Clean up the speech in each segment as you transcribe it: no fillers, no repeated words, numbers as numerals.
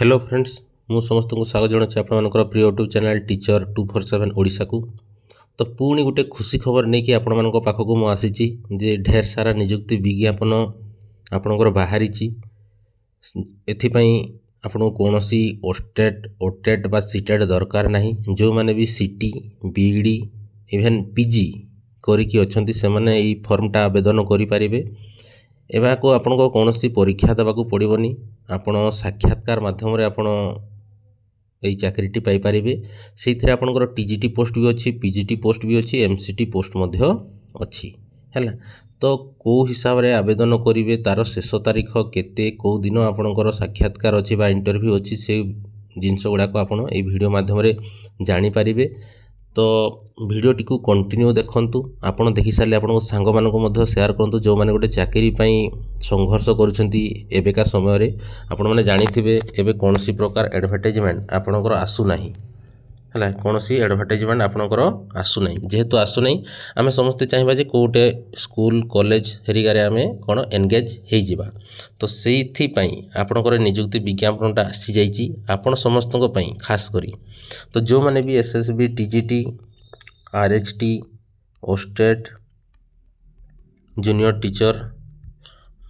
Hello friends मु समस्त को स्वागत जनाऊँ आपंकर प्रिय यूट्यूब चैनल टीचर 247 ओडिशा को। तो पुणी गोटे खुशी खबर नहीं कि आपण मान पाखक मु आसी जे ढेर सारा निजुक्ति विज्ञापन आपणकर बाहरी एथिपाई आपन कौन ओटेट बा सीटेट दरकार नहीं। जो मैंने भी सीटी बीईडी इवेन पीजी करिकी अछंती से माने ई फॉर्मटा आवेदन करि परिबे। एबा को आपन को कौन सी परीक्षा देवाक पड़ोनी आपण साक्षात्कार माध्यम रे आपण यही चाकरीटी पाइपर से आपंकर टीजीटी पोस्ट भी अच्छी पीजीटी पोस्ट भी अच्छी एमसीटी पोस्ट अच्छी है। तो कौ हिसाब रे आवेदन करेंगे तार शेष तारीख केते कौ दिन आपणकर साक्षात्कार अच्छी इंटरव्यू अच्छी से जिनस गुड़ाक आप वीडियो माध्यम जानीपारे। तो वीडियोटी को कंटिन्यू देखंतु आपण देखि सारे आपण सांग मानक शेयर करंतु जो माने गोटे चाकरी पई संघर्ष करूछंती एबेका समय रे। आपण माने जानिथिबे एबे कोनसी प्रकार एडवर्टाइजमेंट आपणकर आसु नाही हला कोनसी एडवर्टाइजमेंट आपणकर आसु नाही। जेहेतु आसु नाही आमे समस्त चाहिबा जे कोटे स्कूल कॉलेज हेरिगारे आमे कोन एंगेज हेइ जिबा। तो सेइथि पई आपणकर नियुक्ति विज्ञापनटा आसी जाईची आपण समस्तक पई खास करी। तो जो माने भी SSB TGT RHT ओस्टेट junior teacher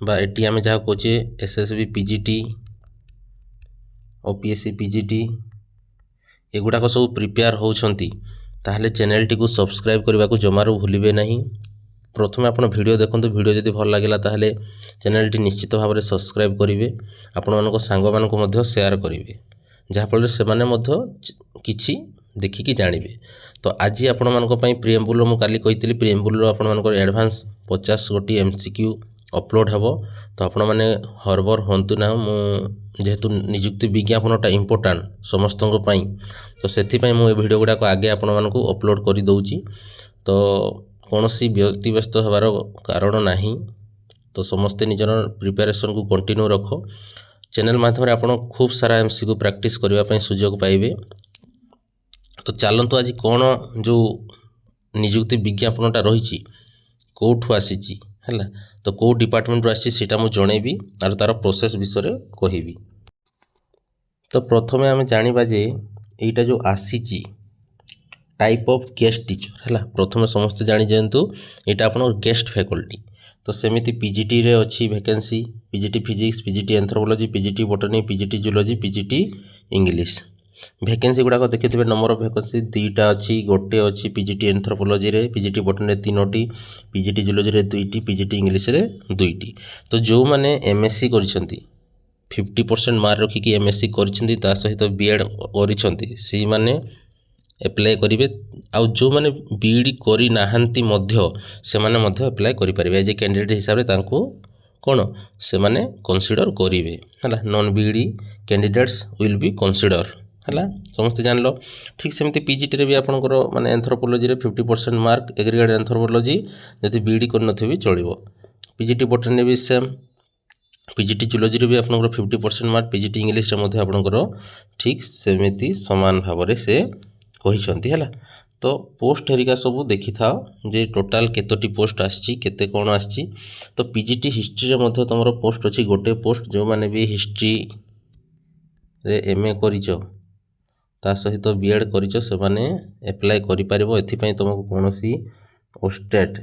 बा एटी आमे जहाँ कहे एसएसबी पीजीटी ओपीएससी पीजीटी एगुड़ाक सब प्रिपेयर होउछंती ताहले चैनल टी को सब्सक्राइब करने को जमारू भूलिबे नहीं। प्रथम आपण वीडियो देखंतु वीडियो जदि भल लागिला ताहले चैनल टी निश्चित भाव में सब्सक्राइब करिवे आपण मानको सांग मानको मध्य शेयर करिवे जहाँ फल से माने मध्य किछि देखिकी जानिबे। तो आज आपण मानको पई प्रिएम्बुल मु काली कहितली प्रिएम्बुल आपण मानको एडवांस 50 गोटी एमसीक्यू अपलोड हेबो। तो आपण माने हरबर होंतु ना मु जेहेतु नियुक्ति विज्ञापनटा इम्पोर्टेंट समस्तक पई तो सेथि पई मु ए वीडियो गुडा को आगे आपण मानको अपलोड करि दउची। तो कोनोसी व्यक्ति व्यस्त हबार कारण नाही। तो समस्त निजर प्रिपरेशन को कंटिन्यू रखो। चैनल माध्यम रे आपण खूब सारा एमसीक्यू प्रैक्टिस करबा पई सुयोग पाइबे। तो चलतु आज कौन जो नियुक्ति विज्ञापनटा रही कौठू आसी है तो कौ डिपार्टमेंट आसी सीटा मुझे जनइबी और तार प्रोसेस विषय कहबी। तो प्रथमे आम जाना जे यहीटा जो आसी टाइप ऑफ गेस्ट टीचर है प्रथमे समस्ते जानी जातु यहाँ आप गेस्ट फैकल्टी। तो सेमिति पीजीटी रे अच्छी vacancy PGT physics PGT anthropology PGT botany PGT zoology PGT English vacancy गुड़ाक देखिए नंबर ऑफ वैकेंसी दुईटा अच्छी गोटे अच्छी पीजीटी एंथ्रोपोलॉजी रे पीजीटी बोटनी तीनोटी पीजीटी जूलॉजी रे दुईटी पीजीटी इंग्लिश रे दुईटी। तो जो माने एमएससी करिसेंती 50% मार्क रखिकी एमएससी करिसेंती ता सहित बीएड करिसेंती से माने एप्लाय करिवे। आउ जो माने बीईडी करि नाहंती मध्य से माने मध्य एप्लाय करि परिबे एज ए कैंडिडेट हिसाब रे तांको कोन से माने कंसीडर करिवे हला। Non B.Ed candidates will be consider है समस्त जान लो। ठीक सेमती पीजीटी रे भी आपनकर माने एंथ्रोपोलॉजी रे 50% मार्क एग्रीगेट एंथ्रोपोलॉजी यदि बीईडी करनथि भी चलिबो। पीजीटी बोटनी भी सेम पीजीटी जूलॉजी रे भी आपनकर 50% मार्क पीजीटी इंग्लिश रे मध्ये आपनकर ठीक सेमिति समान भाव रे से कहिसंती हैला। तो पोस्ट हेरिका सब देखि थाओ जे टोटाल केतोटी पोस्ट आछि केते कोन आछि। तो पीजीटी हिस्ट्री रे मध्ये तमरो पोस्ट अछि गोटे पोस्ट जो माने भी हिस्ट्री रे एमए करिचो ता सहित बीएड करिचो से माने एप्लाय करि परिबो। एथि पई तुमको कोनोसी ओस्टेट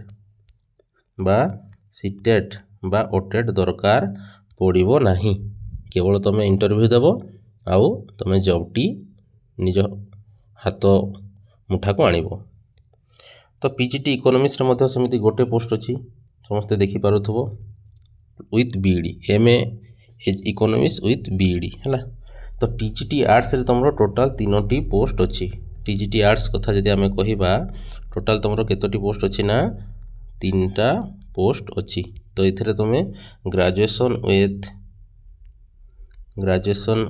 बा सीटेट बा ओटेट दरकार पड़िबो नाही। केवल तुम इंटरव्यू देबो आउ तुम जॉबटी निज हाथ मुठा को आनिबो। तो पीजीटी इकोनॉमिक्स रे मध्ये समिति गोटे पोस्ट अछि समस्त देखि पारुथबो with BEd MA economics with BEd हैला। तो टीजीटी आर्ट्स रे तुमरो टोटाल तीनोटी पोस्ट अच्छी। टीजीटी आर्ट्स कथा जदि आमे कहिबा टोटाल तुमरो केतोटी पोस्ट अच्छी ना तीनटा पोस्ट अच्छी। तो इथरे तुमे ग्रेजुएशन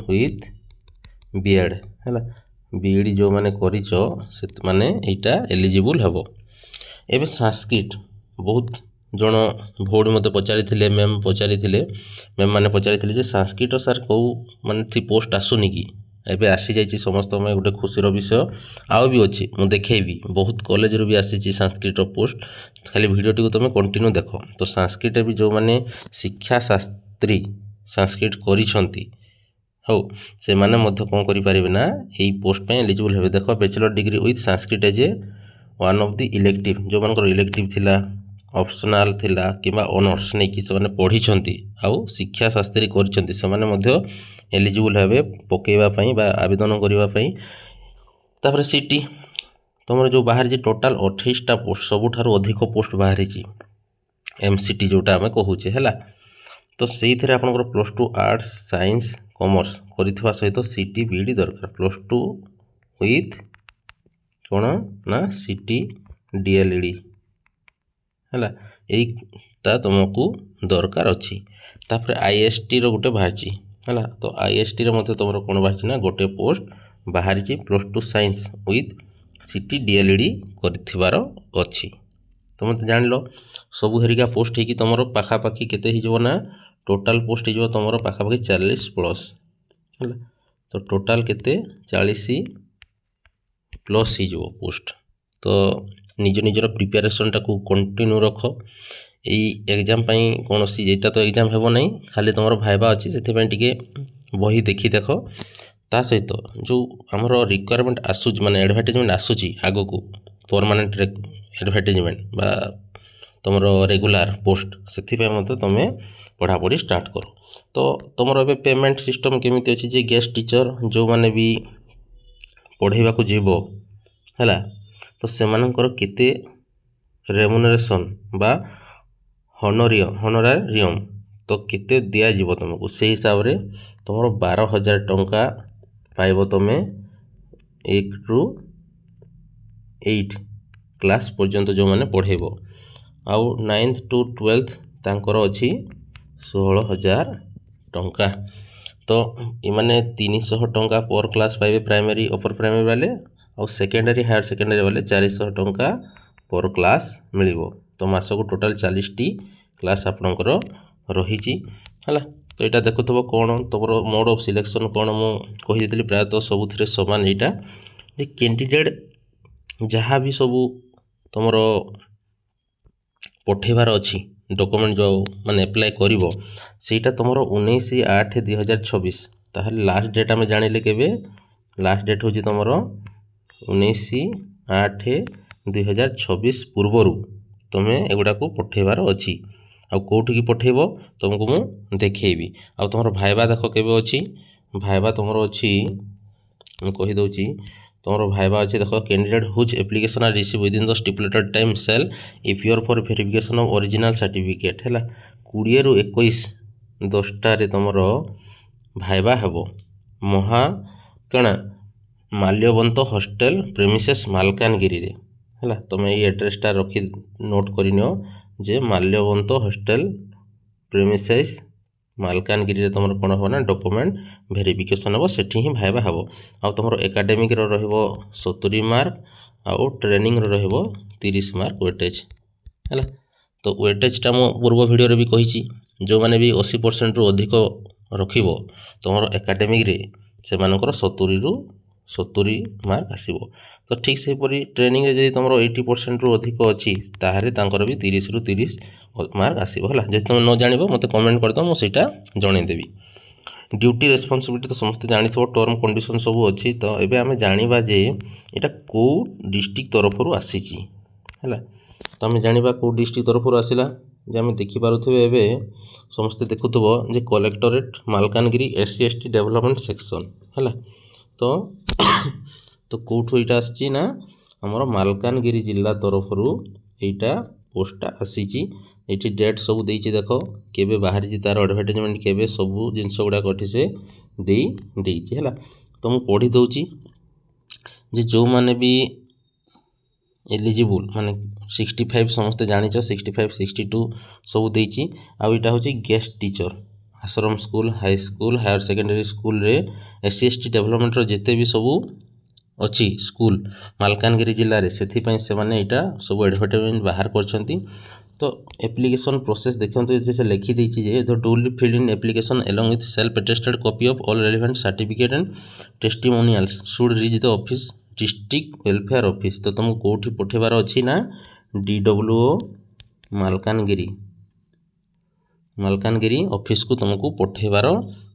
विथ बीएड हैला बीईडी जो माने करिचो से माने एटा एलिजिबल हबो। एबे संस्कृत बहुत जन भौणी मते पचारि मैम पचारि मैम माने पचारि जे संस्कृत सर कौ माने थी पोस्ट आसुनी कि एबे आसी जाइछि समस्त में गोटे खुशीर विषय आउ भी अच्छी मु देखेबी बहुत कॉलेज रो भी आसी संस्कृत पोस्ट खाली वीडियोटी को तुम कंटिन्यू देख। तो संस्कृत भी जो माने शिक्षा शास्त्री संस्कृत करिसंती ହଉ ସେମାନେ ମଧ୍ୟ କ'ଣ କରିପାରିବେ ନା ଏଇ ପୋଷ୍ଟ ପାଇଁ ଏଲିଜିବୁଲ୍ ହେବେ। ଦେଖ bachelor degree with Sanskrit age A one of the elective, ଯେଉଁମାନଙ୍କର ଇଲେକ୍ଟିଭ୍ ଥିଲା, ଅପସନାଲ୍ ଥିଲା କିମ୍ବା ଅନର୍ସ ନେଇକି ସେମାନେ ପଢ଼ିଛନ୍ତି ଆଉ ଶିକ୍ଷା ଶାସ୍ତ୍ରୀ କରିଛନ୍ତି, ସେମାନେ ମଧ୍ୟ ଏଲିଜିବୁଲ୍ ହେବେ ପକାଇବା ପାଇଁ ବା ଆବେଦନ କରିବା ପାଇଁ। ତାପରେ ସିଟି ତୁମର ଯେଉଁ ବାହାରିଛି ଟୋଟାଲ୍ 28ଟା ପୋଷ୍ଟ, ସବୁଠାରୁ ଅଧିକ ପୋଷ୍ଟ ବାହାରିଛି MCT ଯେଉଁଟା ଆମେ କହୁଛେ ହେଲା। ତ ସେଇଥିରେ ଆପଣଙ୍କର +2 ଆର୍ଟ୍ସ ସାଇନ୍ସ କମର୍ସ କରିଥିବା ସହିତ ସିଟି ବିଇଡ଼ି ଦରକାର। +2 ୱିଥ୍ କ'ଣ ନା ସିଟି DLED ହେଲା, ଏଇଟା ତୁମକୁ ଦରକାର ଅଛି। ତାପରେ ISTର ଗୋଟେ ବାହାରିଛି ହେଲା। ତ ISTରେ ମଧ୍ୟ ତୁମର କ'ଣ ବାହାରିଛି ନା ଗୋଟେ ପୋଷ୍ଟ ବାହାରିଛି +2 ସାଇନ୍ସ ୱିଥ୍ ସିଟି DLED କରିଥିବାର ଅଛି। ତୁମେ ତ ଜାଣିଲ ସବୁ ହେରିକା ପୋଷ୍ଟ ହେଇକି ତୁମର ପାଖାପାଖି କେତେ ହେଇଯିବ ନା ଟୋଟାଲ୍ ପୋଷ୍ଟ ହେଇଯିବ ତୁମର ପାଖାପାଖି 40+ ହେଲା। ତ ଟୋଟାଲ୍ କେତେ 40+ ହେଇଯିବ ପୋଷ୍ଟ। ତ ନିଜ ନିଜର ପ୍ରିପାରେସନ୍ଟାକୁ କଣ୍ଟିନ୍ୟୁ ରଖ। ଏଇ ଏକ୍ଜାମ୍ ପାଇଁ କୌଣସି ଏଇଟା ତ ଏକ୍ଜାମ୍ ହେବ ନାହିଁ, ଖାଲି ତୁମର ଭାଇବା ଅଛି, ସେଥିପାଇଁ ଟିକେ ବହି ଦେଖି ଦେଖ। ତା ସହିତ ଯେଉଁ ଆମର ରିକ୍ୱାରମେଣ୍ଟ ଆସୁଛି ମାନେ ଆଡ଼ଭାର୍ଟାଇଜମେଣ୍ଟ ଆସୁଛି ଆଗକୁ, ପରମାନେଣ୍ଟ ଆଡ଼ଭାର୍ଟାଇଜମେଣ୍ଟ ବା ତୁମର ରେଗୁଲାର ପୋଷ୍ଟ, ସେଥିପାଇଁ ମଧ୍ୟ ତୁମେ ପଢ଼ାପଢ଼ି ଷ୍ଟାର୍ଟ କର। ତ ତୁମର ଏବେ ପେମେଣ୍ଟ ସିଷ୍ଟମ୍ କେମିତି ଅଛି ଯେ ଗେଷ୍ଟ ଟିଚର୍ ଯେଉଁମାନେ ବି ପଢ଼େଇବାକୁ ଯିବ ହେଲା, ତ ସେମାନଙ୍କର କେତେ ରେମୁନେରେସନ୍ ବା ହନୋରାରିୟମ୍ ତ କେତେ ଦିଆଯିବ ତୁମକୁ, ସେଇ ହିସାବରେ ତୁମର 12,000 ଟଙ୍କା ପାଇବ ତୁମେ 1ରୁ 8 କ୍ଲାସ୍ ପର୍ଯ୍ୟନ୍ତ ଯେଉଁମାନେ ପଢ଼େଇବ। ଆଉ 9th to 12th ତାଙ୍କର ଅଛି 16,000 ଟଙ୍କା। ତ ଏମାନେ 300 ଟଙ୍କା ପର୍ କ୍ଲାସ୍ ପାଇବେ ପ୍ରାଇମେରୀ ଅପର ପ୍ରାଇମେରୀ ବାଲେ, ଆଉ ସେକେଣ୍ଡାରୀ ହାୟର ସେକେଣ୍ଡାରୀ ବାଲେ 400 ଟଙ୍କା ପର୍ କ୍ଲାସ୍ ମିଳିବ। ତ ମାସକୁ ଟୋଟାଲ୍ 40ଟି କ୍ଲାସ୍ ଆପଣଙ୍କର ରହିଛି ହେଲା। ତ ଏଇଟା ଦେଖୁଥିବ କ'ଣ ତୁମର ମୋଡ୍ ଅଫ୍ ସିଲେକ୍ସନ୍ କ'ଣ ମୁଁ କହିଦେଇଥିଲି, ପ୍ରାୟତଃ ସବୁଥିରେ ସମାନ ଏଇଟା ଯେ କ୍ୟାଣ୍ଡିଡେଟ୍ ଯାହା ବି ସବୁ ତୁମର ପଠାଇବାର ଅଛି ଡକୁମେଣ୍ଟ ଯେଉଁ ମାନେ ଆପ୍ଲାଏ କରିବ, ସେଇଟା ତୁମର 19/8/2024। ତାହେଲେ ଲାଷ୍ଟ ଡେଟ୍ ଆମେ ଜାଣିଲେ କେବେ, ଲାଷ୍ଟ ଡେଟ୍ ହେଉଛି ତୁମର 19/8/2024 ପୂର୍ବରୁ ତୁମେ ଏଗୁଡ଼ାକୁ ପଠାଇବାର ଅଛି। ଆଉ କେଉଁଠିକି ପଠାଇବ ତୁମକୁ ମୁଁ ଦେଖେଇବି। ଆଉ ତୁମର ଭାଇବା ଦେଖ କେବେ ଅଛି, ଭାଇବା ତୁମର ଅଛି ମୁଁ କହିଦେଉଛି। ତୁମର ଭାଇବା ଅଛି ଦେଖ, candidate whose application are receive within the stipulated time shall appear for verification of original certificate ହେଲା। 20ରୁ 21 10ଟାରେ ତୁମର ଭାଇବା ହେବ। ମାଲ୍ୟବନ୍ତ ହଷ୍ଟେଲ ପ୍ରେମିସେସ୍ ମାଲକାନଗିରିରେ ହେଲା। ତୁମେ ଏଇ ଆଡ୍ରେସଟା ରଖି ନୋଟ୍ କରିନିଅ ଯେ ମାଲ୍ୟବନ୍ତ ହଷ୍ଟେଲ ପ୍ରେମିସେସ୍ ମାଲକାନଗିରିରେ ତୁମର କ'ଣ ହେବ ନା ଡକୁମେଣ୍ଟ ଭେରିଫିକେସନ୍ ହେବ, ସେଠି ହିଁ ଭାଇବା ହେବ। ଆଉ ତୁମର ଏକାଡେମିକ୍ର ରହିବ 70 ମାର୍କ ଆଉ ଟ୍ରେନିଂର ରହିବ 30 ମାର୍କ ୱେଟେଜ୍ ହେଲା। ତ ୱେଟେଜ୍ଟା ମୁଁ ପୂର୍ବ ଭିଡ଼ିଓରେ ବି କହିଛି, ଯେଉଁମାନେ ବି 80%ରୁ ଅଧିକ ରଖିବ ତୁମର ଏକାଡେମିକ୍ରେ ସେମାନଙ୍କର 70ରୁ 70 ମାର୍କ ଆସିବ। ତ ଠିକ୍ ସେହିପରି ଟ୍ରେନିଂରେ ଯଦି ତୁମର 80%ରୁ ଅଧିକ ଅଛି ତାହେଲେ ତାଙ୍କର ବି 30ରୁ 30 ମାର୍କ ଆସିବ ହେଲା। ଯଦି ତୁମେ ନ ଜାଣିବ ମୋତେ କମେଣ୍ଟ କରିଦେବ, ମୁଁ ସେଇଟା ଜଣେଇଦେବି। ଡ୍ୟୁଟି ରେସ୍ପନ୍ସିବିଲିଟି ତ ସମସ୍ତେ ଜାଣିଥିବ, ଟର୍ମ କଣ୍ଡିସନ୍ ସବୁ ଅଛି। ତ ଏବେ ଆମେ ଜାଣିବା ଯେ ଏଇଟା କେଉଁ ଡିଷ୍ଟ୍ରିକ୍ଟ ତରଫରୁ ଆସିଛି ହେଲା। ତ ଆମେ ଜାଣିବା କେଉଁ ଡିଷ୍ଟ୍ରିକ୍ଟ ତରଫରୁ ଆସିଲା, ଯେ ଆମେ ଦେଖିପାରୁଥିବେ ଏବେ ସମସ୍ତେ ଦେଖୁଥିବ ଯେ collectorate Malkangiri SC/ST development section ହେଲା। ତ କେଉଁଠୁ ଏଇଟା ଆସିଛି ନା ଆମର ମାଲକାନଗିରି ଜିଲ୍ଲା ତରଫରୁ ଏଇଟା ପୋଷ୍ଟଟା ଆସିଛି। ଏଇଠି ଡେଟ୍ ସବୁ ଦେଇଛି ଦେଖ, କେବେ ବାହାରିଛି ତା'ର ଆଡ଼ଭାର୍ଟାଇଜମେଣ୍ଟ, କେବେ ସବୁ ଜିନିଷ ଗୁଡ଼ାକ ଏଠି ସେ ଦେଇଛି ହେଲା। ତ ମୁଁ ପଢ଼ି ଦେଉଛି ଯେ ଯେଉଁମାନେ ବି ଏଲିଜିବୁଲ୍ ମାନେ 65 ସମସ୍ତେ ଜାଣିଛ, 65 62 ସବୁ ଦେଇଛି। ଆଉ ଏଇଟା ହେଉଛି ଗେଷ୍ଟ ଟିଚର୍ ଆଶ୍ରମ ସ୍କୁଲ, ହାଇସ୍କୁଲ, ହାୟର ସେକେଣ୍ଡାରୀ ସ୍କୁଲରେ SC/ST ଡେଭଲପମେଣ୍ଟର ଯେତେ ବି ସବୁ ଅଛି ସ୍କୁଲ ମାଲକାନଗିରି ଜିଲ୍ଲାରେ, ସେଥିପାଇଁ ସେମାନେ ଏଇଟା ସବୁ ଆଡ଼ଭାର୍ଟାଇଜମେଣ୍ଟ ବାହାର କରିଛନ୍ତି। ତ ଆପ୍ଲିକେସନ୍ ପ୍ରୋସେସ୍ ଦେଖନ୍ତୁ, ଏଥିରେ ସେ ଲେଖିଦେଇଛି ଯେ the duly filled in application along with self attested copy of all relevant certificate and testimonials should reach the office district welfare office. ତ ତୁମକୁ କେଉଁଠି ପଠାଇବାର ଅଛି ନା DWO ମାଲକାନଗିରି ଅଫିସ୍କୁ ତୁମକୁ ପଠାଇବାର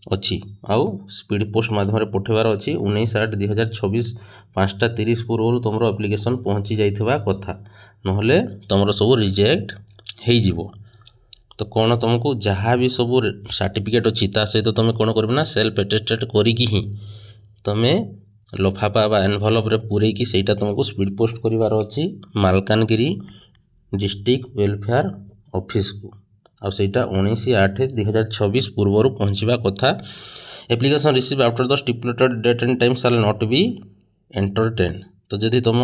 ଅଛି ଆଉ ସ୍ପିड ପୋଷ୍ଟ ମାଧ୍ୟମରେ ପଠାଇବାର ଅଛି 19/8/2024 5:30 ପୂର୍ବରୁ ତୁମର ଆପ୍ଲିକେସନ୍ ପହଞ୍ଚି ଯାଇଥିବା କଥା, ନହେଲେ ତୁମର ସବୁ ରିଜେକ୍ଟ ହେଇଯିବ। ତ କ'ଣ ତୁମକୁ ଯାହା ବି ସବୁ ସାର୍ଟିଫିକେଟ୍ ଅଛି ତା ସହିତ ତୁମେ କ'ଣ କରିବ ନା ସେଲ୍ଫ ଆଟେଷ୍ଟେଡ୍ କରିକି ହିଁ ତୁମେ ଲଫାପା ବା ଏନଭଲପରେ ପୂରେଇକି ସେଇଟା ତୁମକୁ ସ୍ପିଡ୍ ପୋଷ୍ଟ କରିବାର ଅଛି ମାଲକାନଗିରି ଡିଷ୍ଟ୍ରିକ୍ଟ ୱେଲଫେୟାର ଅଫିସକୁ, ଆଉ ସେଇଟା 19/8/2024 ପୂର୍ବରୁ ପହଞ୍ଚିବା କଥା। Application receive after the stipulated date and time shall not be entertain. ତ ଯଦି ତୁମ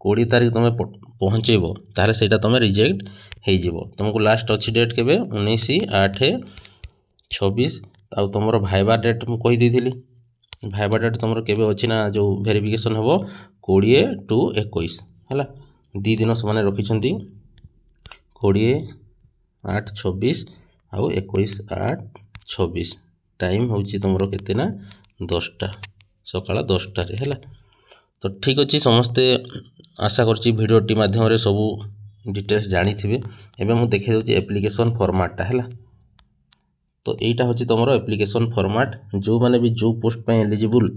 20 ତାରିଖ ତୁମେ ପହଞ୍ଚେଇବ ତାହେଲେ ସେଇଟା ତୁମେ ରିଜେକ୍ଟ ହେଇଯିବ। ତୁମକୁ ଲାଷ୍ଟ ଅଛି ଡେଟ୍ କେବେ 19/8/24। ଆଉ ତୁମର ଭାଇବା ଡେଟ୍ ମୁଁ କହିଦେଇଥିଲି, ଭାଇବା ଡେଟ୍ ତୁମର କେବେ ଅଛି ନା ଯେଉଁ ଭେରିଫିକେସନ୍ ହେବ 20-21 ହେଲା। 2 ଦିନ ସେମାନେ ରଖିଛନ୍ତି 20/8/24 ଆଉ 21/8/24। ଟାଇମ୍ ହେଉଛି ତୁମର କେତେ ନା 10ଟା, ସକାଳ 10ଟାରେ ହେଲା। ତ ଠିକ୍ ଅଛି, ସମସ୍ତେ ଆଶା କରୁଛି ଭିଡ଼ିଓଟି ମାଧ୍ୟମରେ ସବୁ ଡିଟେଲ୍ସ ଜାଣିଥିବେ। ଏବେ ମୁଁ ଦେଖାଇ ଦେଉଛି ଆପ୍ଲିକେସନ୍ ଫର୍ମାଟ୍ଟା ହେଲା। ତ ଏଇଟା ହେଉଛି ତୁମର ଆପ୍ଲିକେସନ୍ ଫର୍ମାଟ୍। ଯେଉଁମାନେ ବି ଯେଉଁ ପୋଷ୍ଟ ପାଇଁ ଏଲିଜିବୁଲ୍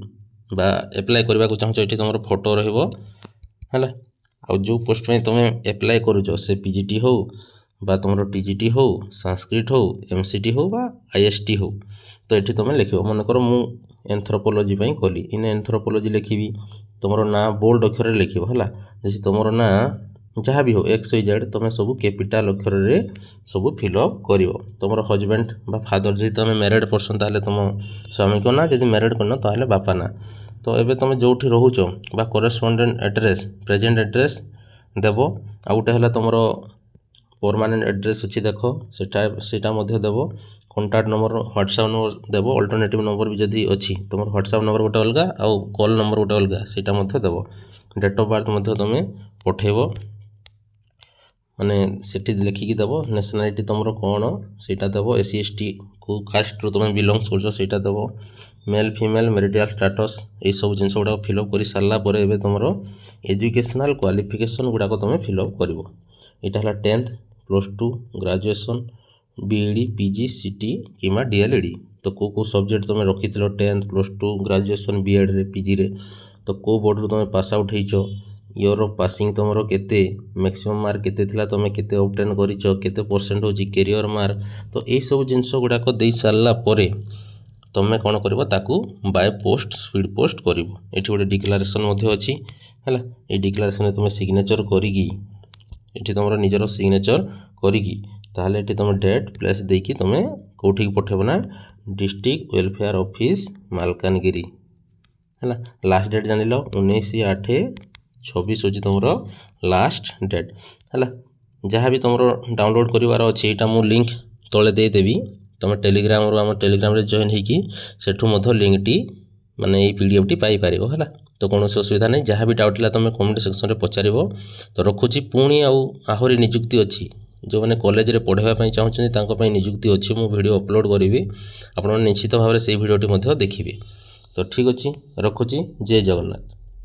ବା ଆପ୍ଲାଏ କରିବାକୁ ଚାହୁଁଛ ଏଠି ତୁମର ଫଟୋ ରହିବ ହେଲା। ଆଉ ଯେଉଁ ପୋଷ୍ଟ ପାଇଁ ତୁମେ ଆପ୍ଲାଏ କରୁଛ ସେ PGT ହେଉ ବା ତୁମର TGT ହେଉ, ସାଂସ୍କ୍ରିଟ୍ ହେଉ, MCT ହେଉ ବା IST ହେଉ, ତ ଏଠି ତୁମେ ଲେଖିବ। ମନେକର ମୁଁ ଏନ୍ଥ୍ରୋପୋଲୋଜି ପାଇଁ କଲି, ଇନେ ଏନ୍ଥ୍ରୋପୋଲୋଜି ଲେଖିବି, ତୁମର ନାଁ ବୋଲ୍ଡ ଅକ୍ଷରରେ ଲେଖିବ ହେଲା। ଯଦି ତୁମର ନାଁ ଯାହା ବି ହେଉ XYZ ତୁମେ ସବୁ କ୍ୟାପିଟାଲ ଅକ୍ଷରରେ ସବୁ ଫିଲ୍ଅପ୍ କରିବ। ତୁମର ହଜବେଣ୍ଡ ବା ଫାଦର, ଯଦି ତୁମେ ମ୍ୟାରେଡ଼ ପର୍ସନ୍ ତାହେଲେ ତୁମ ସ୍ୱାମୀଙ୍କ ନାଁ, ଯଦି ମ୍ୟାରେଡ଼ କରିନ ତାହେଲେ ବାପା ନାଁ। ତ ଏବେ ତୁମେ ଯେଉଁଠି ରହୁଛ ବା କରେସ୍ପଣ୍ଡେଣ୍ଟ ଆଡ୍ରେସ୍, ପ୍ରେଜେଣ୍ଟ ଆଡ୍ରେସ୍ ଦେବ। ଆଉ ଗୋଟେ ହେଲା ତୁମର ପରମାନେଣ୍ଟ ଆଡ୍ରେସ୍ ଅଛି ଦେଖ, ସେଇଟା ମଧ୍ୟ ଦେବ। କଣ୍ଟାକ୍ଟ ନମ୍ବର, ହ୍ୱାଟ୍ସଆପ୍ ନମ୍ବର ଦେବ। ଅଲ୍ଟରନେଟିଭ୍ ନମ୍ବର ବି ଯଦି ଅଛି, ତୁମର ହ୍ୱାଟ୍ସଆପ୍ ନମ୍ବର ଗୋଟେ ଅଲଗା ଆଉ କଲ୍ ନମ୍ବର ଗୋଟେ ଅଲଗା, ସେଇଟା ମଧ୍ୟ ଦେବ। ଡେଟ୍ ଅଫ୍ ବାର୍ଥ ମଧ୍ୟ ତୁମେ ପଠାଇବ, ମାନେ ସେଠି ଲେଖିକି ଦେବ। ନ୍ୟାସନାଲିଟି ତୁମର କ'ଣ ସେଇଟା ଦେବ। SC ST କେଉଁ କାଷ୍ଟରୁ ତୁମେ ବିଲଙ୍ଗସ୍ କରୁଛ ସେଇଟା ଦେବ। ମେଲ୍ ଫିମେଲ୍, ମ୍ୟାରିଟାଲ୍ ଷ୍ଟାଟସ୍, ଏଇସବୁ ଜିନିଷ ଗୁଡ଼ାକ ଫିଲ୍ଅପ୍ କରି ସାରିଲା ପରେ ଏବେ ତୁମର ଏଜୁକେସନାଲ୍ କ୍ୱାଲିଫିକେସନ୍ ଗୁଡ଼ାକ ତୁମେ ଫିଲ୍ଅପ୍ କରିବ। ଏଇଟା ହେଲା 10th, +2, graduation, BED, PG, CT କିମ୍ବା DLED। ତ କେଉଁ ସବଜେକ୍ଟ ତୁମେ ରଖିଥିଲ 10th, +2, ଗ୍ରାଜୁଏସନ୍, BEDରେ, PGରେ, ତ କେଉଁ ବୋର୍ଡ଼ରୁ ତୁମେ ପାସ୍ ଆଉଟ୍ ହେଇଛ, ଇୟର୍ ଅଫ୍ ପାସିଂ ତୁମର କେତେ, ମ୍ୟାକ୍ସିମମ୍ ମାର୍କ କେତେ ଥିଲା, ତୁମେ କେତେ ଅବଟେନ୍ କରିଛ, କେତେ ପରସେଣ୍ଟ ହେଉଛି କ୍ୟାରିୟର ମାର୍କ। ତ ଏଇସବୁ ଜିନିଷ ଗୁଡ଼ାକ ଦେଇ ସାରିଲା ପରେ ତୁମେ କ'ଣ କରିବ, ତାକୁ ବାଇ ପୋଷ୍ଟ ସ୍ପିଡ୍ ପୋଷ୍ଟ କରିବ। ଏଠି ଗୋଟେ ଡିକ୍ଲାରେସନ୍ ମଧ୍ୟ ଅଛି ହେଲା। ଏଇ ଡିକ୍ଲାରେସନ୍ରେ ତୁମେ ସିଗ୍ନେଚର୍ କରିକି, ଏଠି ତୁମର ନିଜର ସିଗ୍ନେଚର୍ କରିକି, ତାହେଲେ ଏଠି ତୁମେ ଡେଟ୍ ପ୍ଲେସ୍ ଦେଇକି ତୁମେ କେଉଁଠିକି ପଠାଇବ ନା ଡିଷ୍ଟ୍ରିକ୍ଟ ୱେଲଫେୟାର ଅଫିସ୍ ମାଲକାନଗିରି ହେଲା। ଲାଷ୍ଟ ଡେଟ୍ ଜାଣିଲ 19/8/24 ହେଉଛି ତୁମର ଲାଷ୍ଟ ଡେଟ୍ ହେଲା। ଯାହା ବି ତୁମର ଡାଉନଲୋଡ଼ କରିବାର ଅଛି ଏଇଟା ମୁଁ ଲିଙ୍କ୍ ତଳେ ଦେଇଦେବି। ତୁମେ ଟେଲିଗ୍ରାମରୁ, ଆମ ଟେଲିଗ୍ରାମରେ ଜଏନ୍ ହେଇକି ସେଠୁ ମଧ୍ୟ ଲିଙ୍କ୍ଟି, ମାନେ ଏଇ PDFଟି ପାଇପାରିବ ହେଲା। ତ କୌଣସି ଅସୁବିଧା ନାହିଁ। ଯାହା ବି ଡାଉଟ୍ ଥିଲା ତୁମେ କମେଣ୍ଟ ସେକ୍ସନରେ ପଚାରିବ। ତ ରଖୁଛି। ପୁଣି ଆଉ ଆହୁରି ନିଯୁକ୍ତି ଅଛି, ଯେଉଁମାନେ କଲେଜରେ ପଢ଼ାଇବା ପାଇଁ ଚାହୁଁଛନ୍ତି ତାଙ୍କ ପାଇଁ ନିଯୁକ୍ତି ଅଛି। ମୁଁ ଭିଡ଼ିଓ ଅପଲୋଡ଼ କରିବି, ଆପଣମାନେ ନିଶ୍ଚିତ ଭାବରେ ସେଇ ଭିଡ଼ିଓଟି ମଧ୍ୟ ଦେଖିବେ। ତ ଠିକ୍ ଅଛି, ରଖୁଛି। ଜୟ ଜଗନ୍ନାଥ।